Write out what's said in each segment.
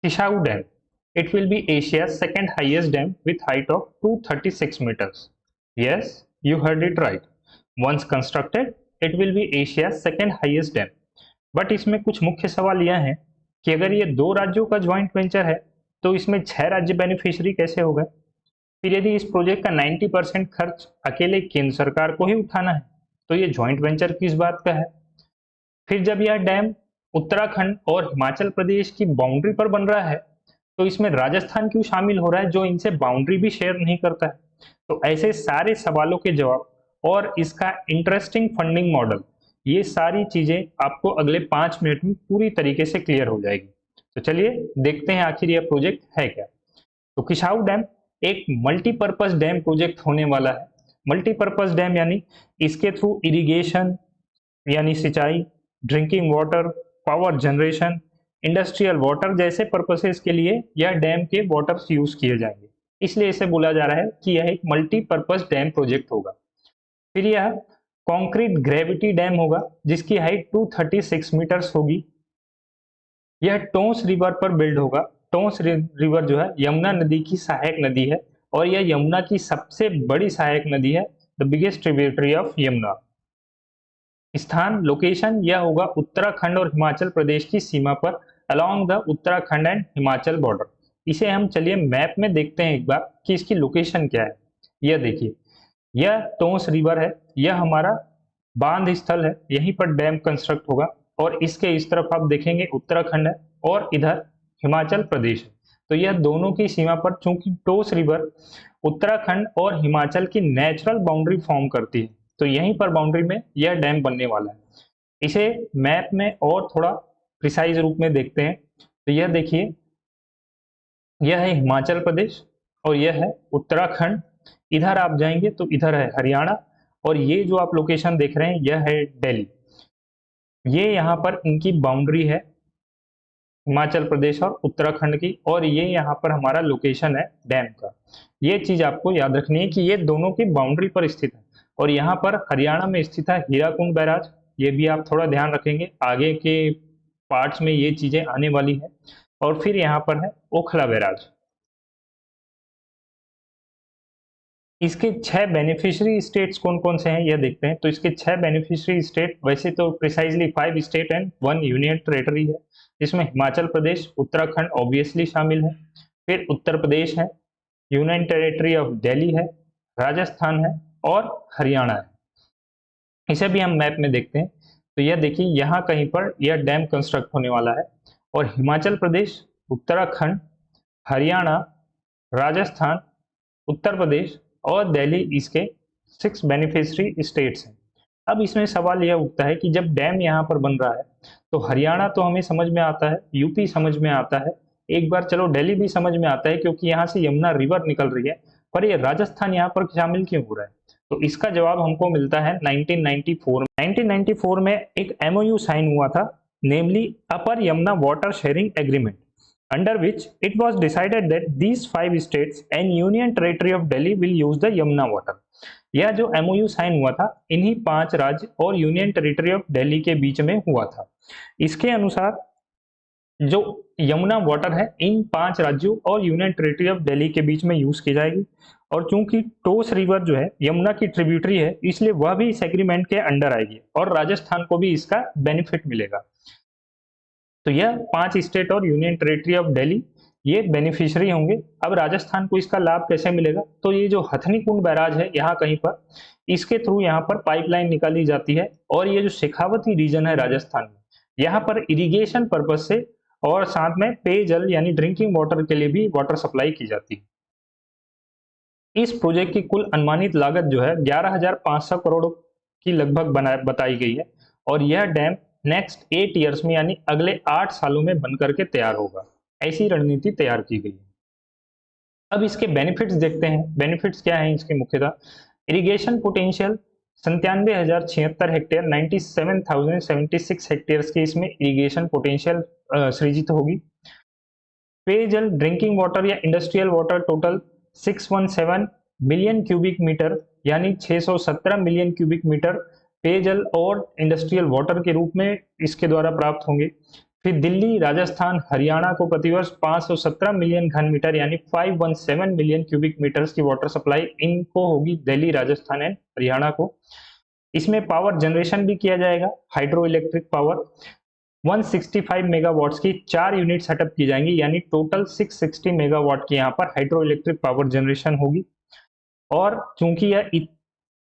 Kishau Dam. It will be Asia's second highest dam with height of 236 meters. Yes, you heard it right. Once constructed, it will be Asia's second highest dam. But इसमें कुछ मुख्य सवाल यह है कि अगर ये दो राज्यों का ज्वाइंट वेंचर है तो इसमें 6 राज्य बेनिफिशियरी कैसे हो गए। फिर यदि इस प्रोजेक्ट का 90% खर्च अकेले केंद्र सरकार को ही उठाना है तो ये ज्वाइंट वेंचर किस बात का है। फिर जब यह डैम उत्तराखंड और हिमाचल प्रदेश की बाउंड्री पर बन रहा है तो इसमें राजस्थान क्यों शामिल हो रहा है जो इनसे बाउंड्री भी शेयर नहीं करता है। तो ऐसे सारे सवालों के जवाब और इसका इंटरेस्टिंग फंडिंग मॉडल, ये सारी चीजें आपको अगले 5 मिनट में पूरी तरीके से क्लियर हो जाएगी। तो चलिए देखते हैं आखिर यह प्रोजेक्ट है क्या। तो किसाऊ डैम एक मल्टीपर्पज डैम प्रोजेक्ट होने वाला है। मल्टीपर्पज डैम यानी इसके थ्रू इरिगेशन यानी सिंचाई, drinking water, power generation, industrial water जैसे पर्पसेस के लिए यह डैम के वाटर्स यूज किए जाएंगे, इसलिए इसे बोला जा रहा है कि यह एक मल्टीपर्पज डैम प्रोजेक्ट होगा। फिर यह कंक्रीट ग्रेविटी डैम होगा जिसकी हाइट 236 मीटर्स होगी। यह टोंस रिवर पर बिल्ड होगा। टोंस रिवर जो है यमुना नदी की सहायक नदी है और यह यमुना की सबसे बड़ी सहायक नदी है, the biggest tributary of Yamuna. स्थान लोकेशन यह होगा उत्तराखंड और हिमाचल प्रदेश की सीमा पर along the Uttarakhand and Himachal border. इसे हम चलिए मैप में देखते हैं एक बार कि इसकी लोकेशन क्या है। यह देखिए, यह टोंस रिवर है, यह हमारा बांध स्थल है, यहीं पर डैम कंस्ट्रक्ट होगा और इसके इस तरफ आप देखेंगे उत्तराखंड है और इधर हिमाचल प्रदेश है। तो यह दोनों की सीमा पर चूंकि टोंस रिवर उत्तराखंड और हिमाचल की नेचुरल बाउंड्री फॉर्म करती है तो यहीं पर बाउंड्री में यह डैम बनने वाला है। इसे मैप में और थोड़ा प्रिसाइज रूप में देखते हैं तो यह देखिए, यह है हिमाचल प्रदेश और यह है उत्तराखंड। इधर आप जाएंगे तो इधर है हरियाणा और ये जो आप लोकेशन देख रहे हैं यह है दिल्ली। ये यहाँ पर इनकी बाउंड्री है हिमाचल प्रदेश और उत्तराखंड की और ये यहाँ पर हमारा लोकेशन है डैम का। ये चीज आपको याद रखनी है कि ये दोनों की बाउंड्री पर स्थित है और यहाँ पर हरियाणा में स्थित है हीराकुंड बैराज। ये भी आप थोड़ा ध्यान रखेंगे, आगे के पार्ट्स में ये चीजें आने वाली है। और फिर यहाँ पर है ओखला बैराज। इसके 6 बेनिफिशियरी स्टेट्स कौन कौन से हैं यह देखते हैं। तो इसके 6 बेनिफिशियरी स्टेट, वैसे तो precisely 5 state and 1 union territory है, जिसमें हिमाचल प्रदेश, उत्तराखंड ऑब्वियसली शामिल है, फिर उत्तर प्रदेश है, यूनियन टेरेटरी ऑफ दिल्ली है, राजस्थान है और हरियाणा है। इसे भी हम मैप में देखते हैं तो यह देखिए, यहाँ कहीं पर यह डैम कंस्ट्रक्ट होने वाला है और हिमाचल प्रदेश, उत्तराखंड, हरियाणा, राजस्थान, उत्तर प्रदेश और दिल्ली इसके 6 बेनिफिशियरी स्टेट्स हैं। अब इसमें सवाल यह उठता है कि जब डैम यहाँ पर बन रहा है तो हरियाणा तो हमें समझ में आता है, यूपी समझ में आता है, एक बार चलो दिल्ली भी समझ में आता है क्योंकि यहाँ से यमुना रिवर निकल रही है, पर ये राजस्थान यहाँ पर शामिल क्यों हो रहा है। तो इसका जवाब हमको मिलता है 1994 में। 1994 में एक MOU साइन हुआ था, namely upper Yamuna water sharing agreement, under which it was decided that these 5 states and Union Territory of Delhi will use the Yamuna water। यह जो MOU साइन हुआ था इन्हीं 5 राज्य और यूनियन टेरिटरी ऑफ दिल्ली के बीच में हुआ था। इसके अनुसार जो यमुना वाटर है इन 5 राज्यों और यूनियन टेरिटरी ऑफ दिल्ली के बीच में यूज की जाएगी और चूंकि टोस रिवर जो है यमुना की ट्रिब्यूटरी है इसलिए वह भी इस एग्रीमेंट के अंडर आएगी और राजस्थान को भी इसका बेनिफिट मिलेगा। तो यह 5 स्टेट और यूनियन टेरिटरी ऑफ दिल्ली ये बेनिफिशियरी होंगे। अब राजस्थान को इसका लाभ कैसे मिलेगा, तो ये जो हथनी कुंड बैराज है यहाँ कहीं पर, इसके थ्रू यहाँ पर पाइपलाइन निकाली जाती है और ये जो शेखावती रीजन है राजस्थान में, यहाँ पर इरिगेशन पर्पज से और साथ में पेयजल यानी ड्रिंकिंग वाटर के लिए भी वाटर सप्लाई की जाती है। इस प्रोजेक्ट की कुल अनुमानित लागत जो है 11,500 करोड़ की लगभग बताई गई है और यह डैम नेक्स्ट 8 ईयर्स में यानी अगले 8 सालों में बनकर के तैयार होगा, ऐसी रणनीति तैयार की गई है। अब इसके बेनिफिट्स देखते हैं। बेनिफिट्स क्या हैं इसके मुख्यतः, इरिगेशन पोटेंशियल 97,076 हेक्टेयर, 97,076 हेक्टेयर्स के इसमें इरिगेशन पोटेंशियल सृजित होगी। पेयजल ड्रिंकिंग वाटर या industrial water total 617 million cubic metre यानी 617 मिलियन क्यूबिक मीटर पेयजल और इंडस्ट्रियल वाटर के रूप में इसके द्वारा प्राप्त होंगे। फिर दिल्ली, राजस्थान, हरियाणा को प्रतिवर्ष 517 मिलियन घन मीटर यानी 517 मिलियन क्यूबिक मीटर्स की वाटर सप्लाई इनको होगी, दिल्ली, राजस्थान एंड हरियाणा को। इसमें पावर जनरेशन भी किया जाएगा, हाइड्रो इलेक्ट्रिक पावर 165 मेगावाट्स की 4 यूनिट सेटअप की जाएंगी, यानी टोटल 660 मेगावाट की यहाँ पर हाइड्रो इलेक्ट्रिक पावर जनरेशन होगी। और चूंकि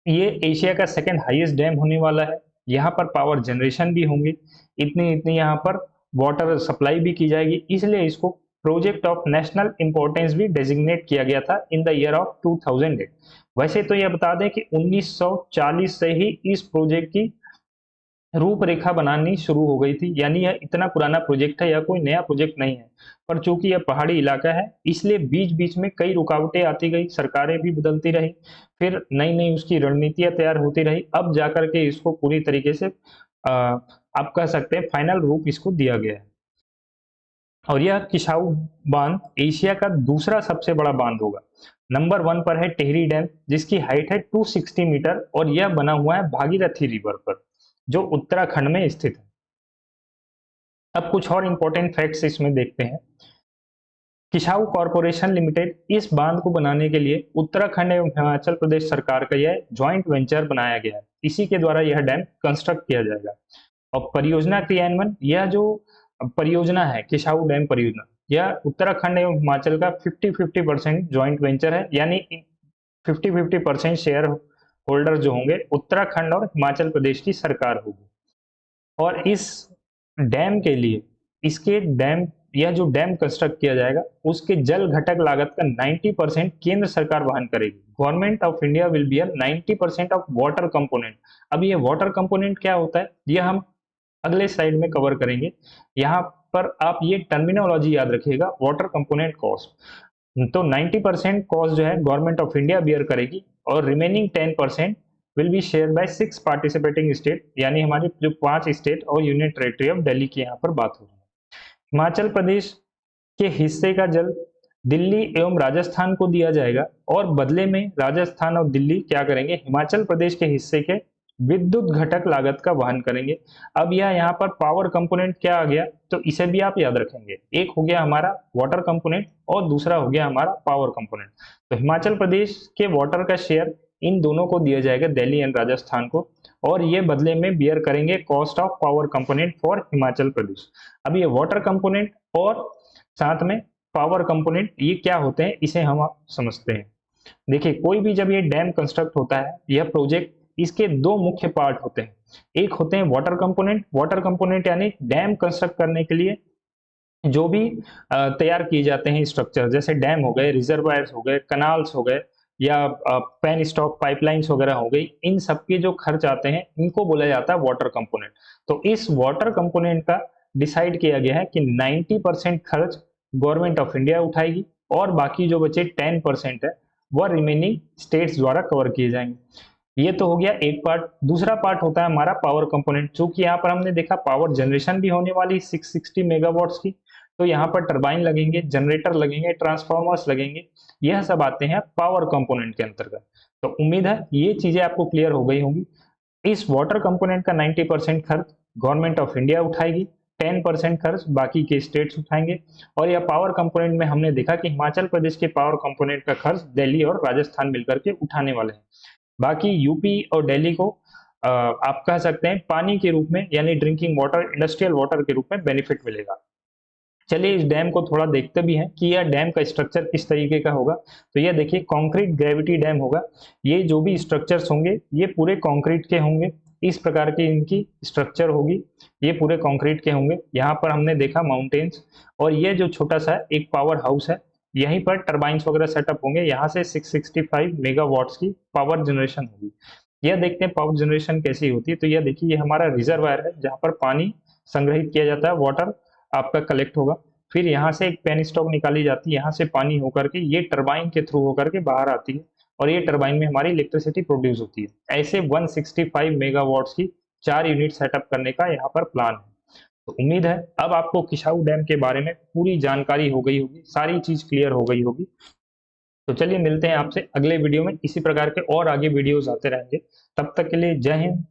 ये एशिया का सेकंड हाईएस्ट डैम होने वाला है, यहाँ पर पावर जनरेशन भी होंगे, इतनी यहाँ पर वाटर सप्लाई भी की जाएगी, इसलिए इसको प्रोजेक्ट ऑफ नेशनल इंपॉर्टेंस भी डेजिग्नेट किया गया था इन द ईयर ऑफ 2008। वैसे तो यह बता दें कि 1940 से ही इस प्रोजेक्ट की रूपरेखा बनानी शुरू हो गई थी, यानी यह इतना पुराना प्रोजेक्ट है, यह कोई नया प्रोजेक्ट नहीं है। पर चूंकि यह पहाड़ी इलाका है, इसलिए बीच बीच में कई रुकावटें आती गई, सरकारें भी बदलती रही, फिर नई नई उसकी रणनीतियां तैयार होती रही, अब जाकर के इसको पूरी तरीके से आप कह सकते हैं फाइनल रूप इसको दिया गया है। और यह किसाऊ बांध एशिया का दूसरा सबसे बड़ा बांध होगा। नंबर 1 पर है टिहरी डैम, जिसकी हाइट है 260 मीटर और यह बना हुआ है भागीरथी रिवर पर, जो उत्तराखंड में स्थित है। अब कुछ और इंपॉर्टेंट फैक्ट्स इसमें देखते हैं। किसाऊ कॉरपोरेशन लिमिटेड इस बांध को बनाने के लिए उत्तराखंड एवं हिमाचल प्रदेश सरकार का यह ज्वाइंट वेंचर बनाया गया है, इसी के द्वारा यह डैम कंस्ट्रक्ट किया जाएगा। और परियोजना क्रियान्वयन, यह जो परियोजना है किसाऊ डैम परियोजना, यह उत्तराखंड एवं हिमाचल का 50-50% ज्वाइंट वेंचर है, यानी 50-50% शेयर होल्डर जो होंगे उत्तराखंड और हिमाचल प्रदेश की सरकार होगी। और इस डैम के लिए यह जो डैम कंस्ट्रक्ट किया जाएगा उसके जल घटक लागत का 90% केंद्र सरकार वहन करेगी। Government of India will beer 90% of water component. अब ये वाटर कंपोनेंट क्या होता है, यह हम अगले स्लाइड में कवर करेंगे। यहाँ पर आप ये टर्मिनोलॉजी याद रखिएगा, वाटर कंपोनेंट कॉस्ट। तो 90% कॉस्ट जो है गवर्नमेंट ऑफ इंडिया बियर करेगी और remaining 10% will be share by 6 participating state, यानी हमारी जो 5 स्टेट और यूनियन टेरिटरी ऑफ दिल्ली की यहाँ पर बात हो रही है। हिमाचल प्रदेश के हिस्से का जल दिल्ली एवं राजस्थान को दिया जाएगा और बदले में राजस्थान और दिल्ली क्या करेंगे, हिमाचल प्रदेश के हिस्से के विद्युत घटक लागत का वहन करेंगे। अब यह यहाँ पर पावर कंपोनेंट क्या आ गया, तो इसे भी आप याद रखेंगे। एक हो गया हमारा वाटर कंपोनेंट और दूसरा हो गया हमारा पावर कंपोनेंट। तो हिमाचल प्रदेश के वाटर का शेयर इन दोनों को दिया जाएगा, दिल्ली एंड राजस्थान को, और ये बदले में बियर करेंगे cost of power component for Himachal Pradesh. अब ये वाटर कंपोनेंट और साथ में पावर कंपोनेंट ये क्या होते हैं, इसे हम आप समझते हैं। देखिए, कोई भी जब ये डैम कंस्ट्रक्ट होता है, यह प्रोजेक्ट, इसके दो मुख्य पार्ट होते हैं। एक होते हैं वाटर कंपोनेंट यानी डैम कंस्ट्रक्ट करने के लिए जो भी तैयार किए जाते हैं स्ट्रक्चर, जैसे डैम हो गए, रिजर्वायर्स हो गए, कनाल्स हो गए, या पेन स्टॉक पाइपलाइंस वगैरह हो गई, इन सब के जो खर्च आते हैं इनको बोला जाता है वाटर कंपोनेंट। तो इस वाटर कंपोनेंट का डिसाइड किया गया है कि 90% खर्च गवर्नमेंट ऑफ इंडिया उठाएगी और बाकी जो बचे 10% है वह रिमेनिंग स्टेट्स द्वारा कवर किए जाएंगे। ये तो हो गया एक पार्ट। दूसरा पार्ट होता है हमारा पावर कंपोनेंट। चूंकि यहाँ पर हमने देखा पावर जनरेशन भी होने वाली 660 मेगावाट्स की, तो यहाँ पर टरबाइन लगेंगे, जनरेटर लगेंगे, ट्रांसफार्मर्स लगेंगे, यह सब आते हैं पावर कंपोनेंट के अंतर्गत। तो उम्मीद है ये चीजें आपको क्लियर हो गई होंगी। इस वाटर कंपोनेंट का 90% खर्च गवर्नमेंट ऑफ इंडिया उठाएगी, 10% खर्च बाकी के स्टेट्स उठाएंगे। और यह पावर कंपोनेंट में हमने देखा कि हिमाचल प्रदेश के पावर कंपोनेंट का खर्च दिल्ली और राजस्थान मिलकर के उठाने वाले हैं। बाकी यूपी और दिल्ली को आप कह सकते हैं पानी के रूप में, यानी ड्रिंकिंग वाटर, इंडस्ट्रियल वाटर के रूप में बेनिफिट मिलेगा। चलिए इस डैम को थोड़ा देखते भी हैं कि यह डैम का स्ट्रक्चर किस तरीके का होगा। तो यह देखिए कंक्रीट ग्रेविटी डैम होगा। ये जो भी स्ट्रक्चर्स होंगे ये पूरे कंक्रीट के होंगे, इस प्रकार की इनकी स्ट्रक्चर होगी, ये पूरे कंक्रीट के होंगे। यहाँ पर हमने देखा माउंटेन्स, और ये जो छोटा सा एक पावर हाउस है, यहीं पर टर्बाइंस वगैरह सेटअप होंगे। यहाँ से 665 मेगावाट्स की पावर जनरेशन होगी। यह देखते हैं पावर जनरेशन कैसी होती है। तो यह देखिए ये हमारा रिजर्वायर है जहाँ पर पानी संग्रहित किया जाता है, वाटर आपका कलेक्ट होगा। फिर यहाँ से एक पेन स्टॉक निकाली जाती है, यहाँ से पानी होकर के ये टरबाइन के थ्रू होकर के बाहर आती है और ये टरबाइन में हमारी इलेक्ट्रिसिटी प्रोड्यूस होती है। ऐसे 165 मेगावाट्स की 4 यूनिट सेटअप करने का यहाँ पर प्लान है। तो उम्मीद है अब आपको किसाऊ डैम के बारे में पूरी जानकारी हो गई होगी, सारी चीज क्लियर हो गई होगी। तो चलिए मिलते हैं आपसे अगले वीडियो में। इसी प्रकार के और आगे वीडियोस आते रहेंगे। तब तक के लिए जय हिंद।